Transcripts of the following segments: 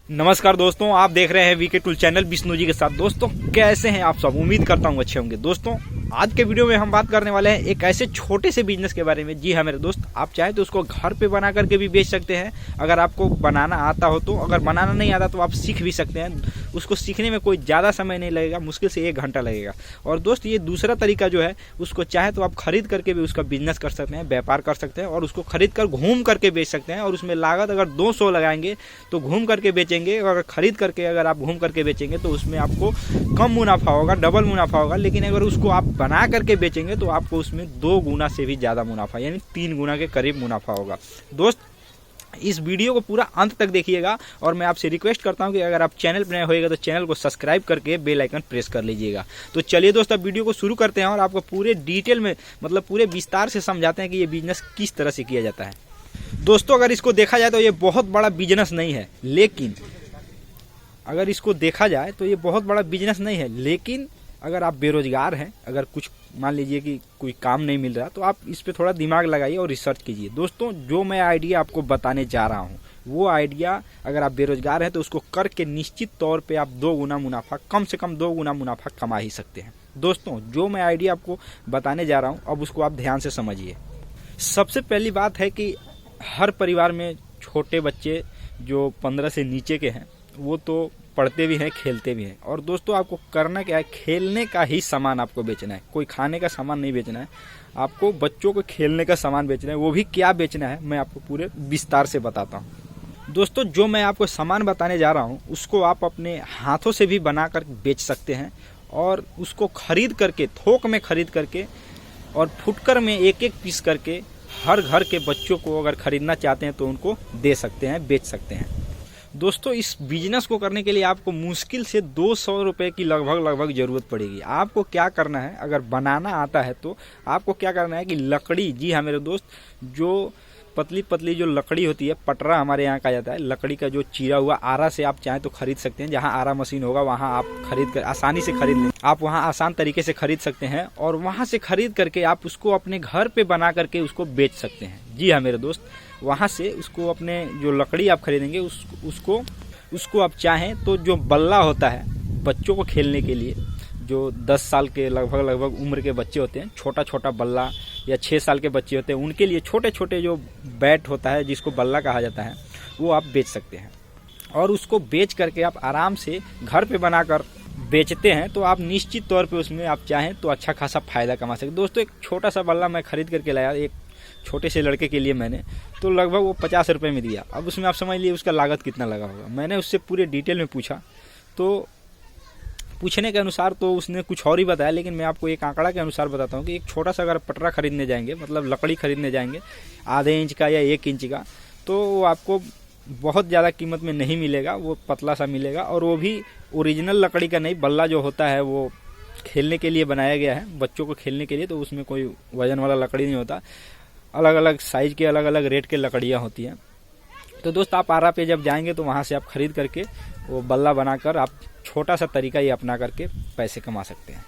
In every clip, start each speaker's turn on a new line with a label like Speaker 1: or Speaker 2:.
Speaker 1: नमस्कार दोस्तों, आप देख रहे हैं VK tool channel Vishnu ji के साथ। दोस्तों कैसे हैं आप सब? उम्मीद करता हूं अच्छे होंगे। दोस्तों आज के वीडियो में हम बात करने वाले हैं एक ऐसे छोटे से बिजनेस के बारे में। जी हाँ मेरे दोस्त, आप चाहें तो उसको घर पे बना करके भी बेच सकते हैं अगर आपको बनाना आता हो तो। अगर बनाना नहीं आता तो आप सीख भी सकते हैं। उसको सीखने में कोई ज़्यादा समय नहीं लगेगा, मुश्किल से 1 घंटा लगेगा। और दोस्त ये दूसरा तरीका जो है, उसको चाहे तो आप खरीद करके भी उसका बिजनेस कर सकते हैं, व्यापार कर सकते हैं और उसको खरीद कर घूम करके बेच सकते हैं। और उसमें लागत अगर 200 लगाएंगे तो घूम करके बेचेंगे, और खरीद करके अगर आप घूम करके बेचेंगे तो उसमें आपको कम मुनाफा होगा, डबल मुनाफा होगा। लेकिन अगर उसको आप बना करके बेचेंगे तो आपको उसमें 2 गुना से भी ज़्यादा मुनाफा, यानी 3 गुना के करीब मुनाफा होगा। दोस्त इस वीडियो को पूरा अंत तक देखिएगा और मैं आपसे रिक्वेस्ट करता हूं कि अगर आप चैनल पर नए होइएगा तो चैनल को सब्सक्राइब करके बेल आइकन प्रेस कर लीजिएगा। तो चलिए दोस्त, अब वीडियो को शुरू करते हैं और आपको पूरे डिटेल में, मतलब पूरे विस्तार से समझाते हैं कि ये बिजनेस किस तरह से किया जाता है। दोस्तों अगर इसको देखा जाए तो ये बहुत बड़ा बिजनेस नहीं है, लेकिन अगर इसको देखा जाए तो ये बहुत बड़ा बिजनेस नहीं है, लेकिन अगर आप बेरोजगार हैं, अगर कुछ मान लीजिए कि कोई काम नहीं मिल रहा, तो आप इस पे थोड़ा दिमाग लगाइए और रिसर्च कीजिए। दोस्तों जो मैं आइडिया आपको बताने जा रहा हूँ, वो आइडिया अगर आप बेरोजगार हैं तो उसको करके निश्चित तौर पे आप 2 गुना मुनाफा, कम से कम 2 गुना मुनाफा कमा ही सकते हैं। दोस्तों जो मैं आइडिया आपको बताने जा रहा हूँ, अब उसको आप ध्यान से समझिए। सबसे पहली बात है कि हर परिवार में छोटे बच्चे जो 15 से नीचे के हैं वो तो पढ़ते भी हैं, खेलते भी हैं। और दोस्तों आपको करना क्या है, खेलने का ही सामान आपको बेचना है, कोई खाने का सामान नहीं बेचना है। आपको बच्चों को खेलने का सामान बेचना है। वो भी क्या बेचना है मैं आपको पूरे विस्तार से बताता हूँ। दोस्तों जो मैं आपको सामान बताने जा रहा हूँ उसको आप अपने हाथों से भी बना कर बेच सकते हैं, और उसको खरीद करके, थोक में खरीद करके और फुटकर में 1-1 पीस करके हर घर के बच्चों को अगर खरीदना चाहते हैं तो उनको दे सकते हैं, बेच सकते हैं। दोस्तों इस बिजनेस को करने के लिए आपको मुश्किल से 200 रुपये की लगभग ज़रूरत पड़ेगी। आपको क्या करना है, अगर बनाना आता है तो आपको क्या करना है कि लकड़ी, जी हाँ मेरे दोस्त, जो पतली पतली जो लकड़ी होती है, पटरा हमारे यहाँ कहा जाता है, लकड़ी का जो चीरा हुआ आरा से आप चाहें तो खरीद सकते हैं। जहाँ आरा मशीन होगा वहाँ आप खरीद कर आसानी से खरीद लें, आप वहाँ आसान तरीके से खरीद सकते हैं। और वहाँ से खरीद करके आप उसको अपने घर पे बना करके उसको बेच सकते हैं। जी हाँ मेरे दोस्त, वहाँ से उसको अपने जो लकड़ी आप खरीदेंगे उसको आप चाहें तो जो बल्ला होता है बच्चों को खेलने के लिए, जो 10 साल के लगभग उम्र के बच्चे होते हैं, छोटा छोटा बल्ला, या 6 साल के बच्चे होते हैं, उनके लिए छोटे छोटे जो बैट होता है जिसको बल्ला कहा जाता है, वो आप बेच सकते हैं। और उसको बेच करके आप आराम से घर पे बनाकर बेचते हैं तो आप निश्चित तौर पे उसमें आप चाहें तो अच्छा खासा फायदा कमा सकते। दोस्तों एक छोटा सा बल्ला मैं खरीद करके लाया एक छोटे से लड़के के लिए मैंने, तो लगभग वो 50 रुपये में दिया। अब उसमें आप समझ लिए उसका लागत कितना लगा होगा। मैंने उससे पूरे डिटेल में पूछा, तो पूछने के अनुसार तो उसने कुछ और ही बताया, लेकिन मैं आपको एक आंकड़ा के अनुसार बताता हूँ कि एक छोटा सा अगर पटरा खरीदने जाएंगे, मतलब लकड़ी खरीदने जाएंगे आधे इंच का या 1 इंच का, तो वो आपको बहुत ज़्यादा कीमत में नहीं मिलेगा, वो पतला सा मिलेगा। और वो भी ओरिजिनल लकड़ी का नहीं, बल्ला जो होता है वो खेलने के लिए बनाया गया है, बच्चों को खेलने के लिए, तो उसमें कोई वजन वाला लकड़ी नहीं होता। अलग अलग साइज़ के, अलग अलग रेट के लकड़ियाँ होती हैं। तो दोस्त आप आरा पे जब जाएंगे तो वहाँ से आप खरीद करके वो बल्ला बनाकर आप छोटा सा तरीका ये अपना करके पैसे कमा सकते हैं।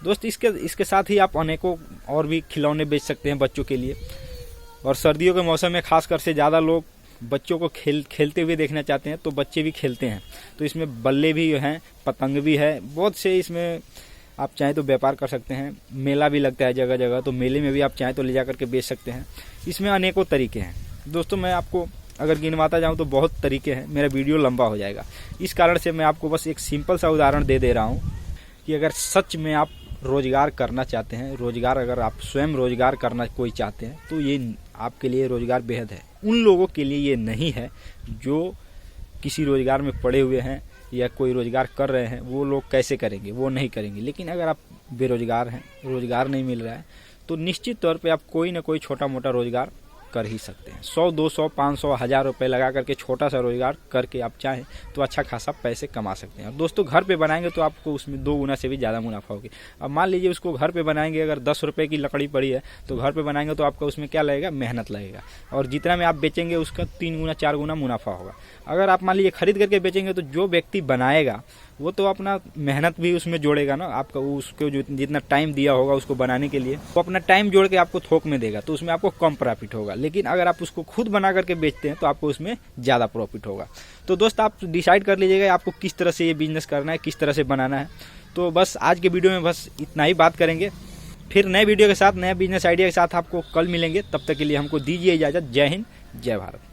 Speaker 1: दोस्त इसके साथ ही आप अनेकों और भी खिलौने बेच सकते हैं बच्चों के लिए। और सर्दियों के मौसम में खासकर से ज़्यादा लोग बच्चों को खेलते हुए देखना चाहते हैं, तो बच्चे भी खेलते हैं। तो इसमें बल्ले भी हैं, पतंग भी है, बहुत से इसमें आप चाहें तो व्यापार कर सकते हैं। मेला भी लगता है जगह जगह, तो मेले में भी आप चाहें तो ले जा करके बेच सकते हैं। इसमें अनेकों तरीके हैं। दोस्तों मैं आपको अगर गिनवाता जाऊं तो बहुत तरीके हैं, मेरा वीडियो लंबा हो जाएगा। इस कारण से मैं आपको बस एक सिंपल सा उदाहरण दे रहा हूं कि अगर सच में आप रोजगार करना चाहते हैं, रोजगार अगर आप स्वयं रोजगार करना कोई चाहते हैं, तो ये आपके लिए रोजगार बेहद है। उन लोगों के लिए ये नहीं है जो किसी रोजगार में पड़े हुए हैं या कोई रोजगार कर रहे हैं। वो लोग कैसे करेंगे, वो नहीं करेंगे। लेकिन अगर आप बेरोजगार हैं, रोजगार नहीं मिल रहा है, तो निश्चित तौर पे आप कोई ना कोई छोटा मोटा रोजगार कर ही सकते हैं। 100, 200, 500, 1000 रुपये लगा करके छोटा सा रोजगार करके आप चाहें तो अच्छा खासा पैसे कमा सकते हैं। और दोस्तों घर पे बनाएंगे तो आपको उसमें 2 गुना से भी ज़्यादा मुनाफा होगी। अब मान लीजिए उसको घर पे बनाएंगे, अगर 10 रुपये की लकड़ी पड़ी है तो घर पे बनाएंगे तो आपका उसमें क्या लगेगा, मेहनत लगेगा। और जितना में आप बेचेंगे उसका 3 गुना 4 गुना मुनाफा होगा। अगर आप मान लीजिए खरीद करके बेचेंगे तो जो व्यक्ति बनाएगा वो तो अपना मेहनत भी उसमें जोड़ेगा ना, आपका उसको जो जितना टाइम दिया होगा उसको बनाने के लिए, वो अपना टाइम जोड़ के आपको थोक में देगा, तो उसमें आपको कम प्रॉफिट होगा। लेकिन अगर आप उसको खुद बना करके बेचते हैं तो आपको उसमें ज़्यादा प्रॉफिट होगा। तो दोस्त आप डिसाइड कर लीजिएगा आपको किस तरह से ये बिजनेस करना है, किस तरह से बनाना है। तो बस आज के वीडियो में बस इतना ही बात करेंगे। फिर नए वीडियो के साथ, नए बिजनेस आइडिया के साथ आपको कल मिलेंगे। तब तक के लिए हमको दीजिए इजाज़त। जय हिंद, जय भारत।